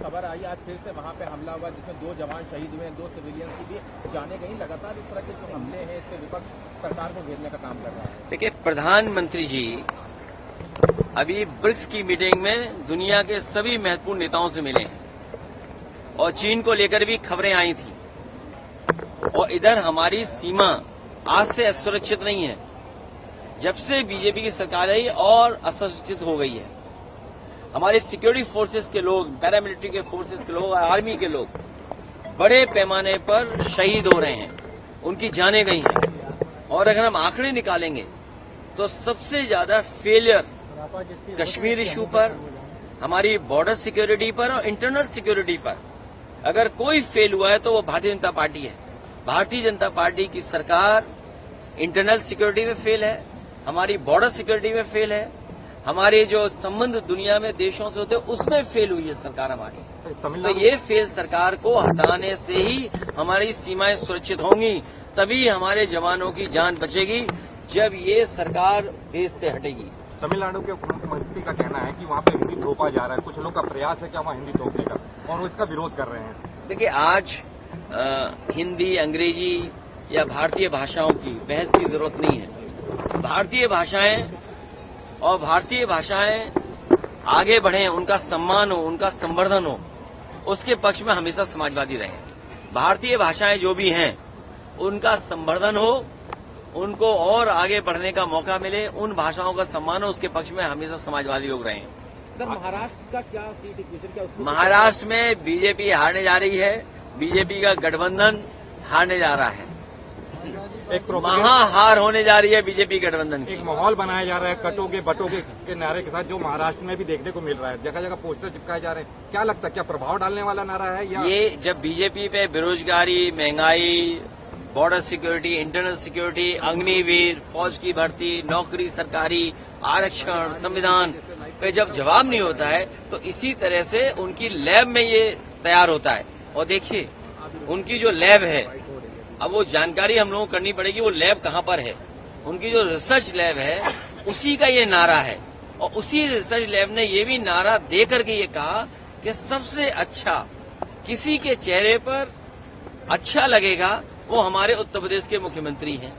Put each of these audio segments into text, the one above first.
खबर आई आज फिर से वहाँ पे हमला हुआ जिसमें 2 जवान शहीद हुए, 2 सिविलियंस की भी जाने गई। लगातार इस तरह के जो हमले हैं इससे विपक्ष सरकार को घेरने का काम कर रहा है। देखिए, प्रधानमंत्री जी अभी ब्रिक्स की मीटिंग में दुनिया के सभी महत्वपूर्ण नेताओं से मिले हैं और चीन को लेकर भी खबरें आई थी। और इधर हमारी सीमा आज से असुरक्षित नहीं है। जब से बीजेपी की सरकार आई और असुरक्षित हो गई है। हमारे सिक्योरिटी फोर्सेस के लोग, पैरामिलिट्री के फोर्सेस के लोग, आर्मी के लोग बड़े पैमाने पर शहीद हो रहे हैं, उनकी जानें गई हैं। और अगर हम आंकड़े निकालेंगे तो सबसे ज्यादा फेलियर कश्मीर इशू पर, हमारी बॉर्डर सिक्योरिटी पर और इंटरनल सिक्योरिटी पर अगर कोई फेल हुआ है तो वो भारतीय जनता पार्टी है। भारतीय जनता पार्टी की सरकार इंटरनल सिक्योरिटी में फेल है, हमारी बॉर्डर सिक्योरिटी में फेल है, हमारे जो संबंध दुनिया में देशों से होते हैं उसमें फेल हुई है सरकार हमारी। तो ये फेल सरकार को हटाने से ही हमारी सीमाएं सुरक्षित होंगी, तभी हमारे जवानों की जान बचेगी, जब ये सरकार देश से हटेगी। तमिलनाडु के मुख्यमंत्री का कहना है कि वहाँ पे हिंदी थोपा जा रहा है, कुछ लोग का प्रयास है कि वहाँ हिंदी थोपने का, और वो इसका विरोध कर रहे हैं। देखिए, आज हिंदी, अंग्रेजी या भारतीय भाषाओं की बहस की जरूरत नहीं है। भारतीय भाषाएं और भारतीय भाषाएं आगे बढ़े, उनका सम्मान हो, उनका संवर्धन हो, उसके पक्ष में हमेशा समाजवादी रहे। भारतीय भाषाएं जो भी हैं उनका संवर्धन हो, उनको और आगे बढ़ने का मौका मिले, उन भाषाओं का सम्मान हो, उसके पक्ष में हमेशा समाजवादी लोग रहे। सर, महाराष्ट्र का क्या सीट इक्वेशन, क्या महाराष्ट्र में बीजेपी हारने जा रही है, बीजेपी का गठबंधन हारने जा रहा है, एक महाहार होने जा रही है बीजेपी गठबंधन की। एक माहौल बनाया जा रहा है कटोगे बटोगे के नारे के साथ, जो महाराष्ट्र में भी देखने को मिल रहा है। जगह जगह पोस्टर चिपकाए जा रहे हैं। क्या लगता है, क्या प्रभाव डालने वाला नारा है या ये जब बीजेपी पे बेरोजगारी, महंगाई, border security, internal security, Agniveer, फौज की भर्ती, नौकरी सरकारी, आरक्षण, संविधान पे जब जवाब नहीं होता है तो इसी तरह से उनकी लैब में ये तैयार होता है। और देखिए, उनकी जो लैब है, अब वो जानकारी हम लोगों को करनी पड़ेगी वो लैब कहाँ पर है। उनकी जो रिसर्च लैब है उसी का ये नारा है, और उसी रिसर्च लैब ने ये भी नारा दे करके ये कहा कि सबसे अच्छा किसी के चेहरे पर अच्छा लगेगा वो हमारे उत्तर प्रदेश के मुख्यमंत्री हैं।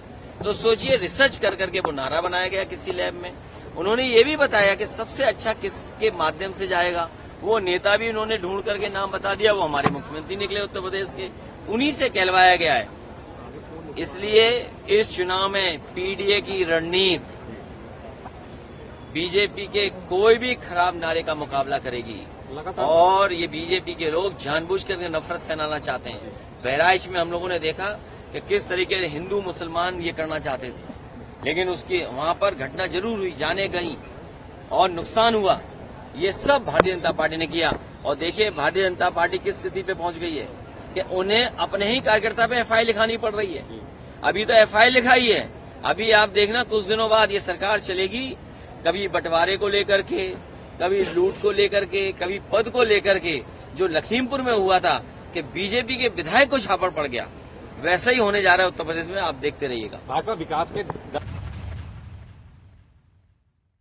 तो सोचिए, रिसर्च कर करके वो नारा बनाया गया किसी लैब में। उन्होंने ये भी बताया कि सबसे अच्छा किसके माध्यम से जाएगा, वो नेता भी उन्होंने ढूंढ करके नाम बता दिया, वो हमारे मुख्यमंत्री निकले उत्तर प्रदेश के, उन्हीं से कहलवाया गया है। इसलिए इस चुनाव में पीडीए की रणनीति बीजेपी के कोई भी खराब नारे का मुकाबला करेगी। और ये बीजेपी के लोग जानबूझ करके नफरत फैलाना चाहते हैं। बहराइच में हम लोगों ने देखा कि किस तरीके से हिंदू मुसलमान ये करना चाहते थे, लेकिन उसकी वहां पर घटना जरूर हुई, जाने गई और नुकसान हुआ। ये सब भारतीय जनता पार्टी ने किया। और देखिए, भारतीय जनता पार्टी किस स्थिति पे पहुंच गई है कि उन्हें अपने ही कार्यकर्ता पे एफआईआर लिखानी पड़ रही है। अभी तो एफआईआर लिखाई है, अभी आप देखना कुछ दिनों बाद ये सरकार चलेगी, कभी बंटवारे को लेकर के, कभी लूट को लेकर के, कभी पद को लेकर के। जो लखीमपुर में हुआ था कि बीजेपी के विधायक को छापड़ पड़ गया, वैसा ही होने जा रहा है उत्तर प्रदेश में। आप देखते रहिएगा। भाजपा विकास के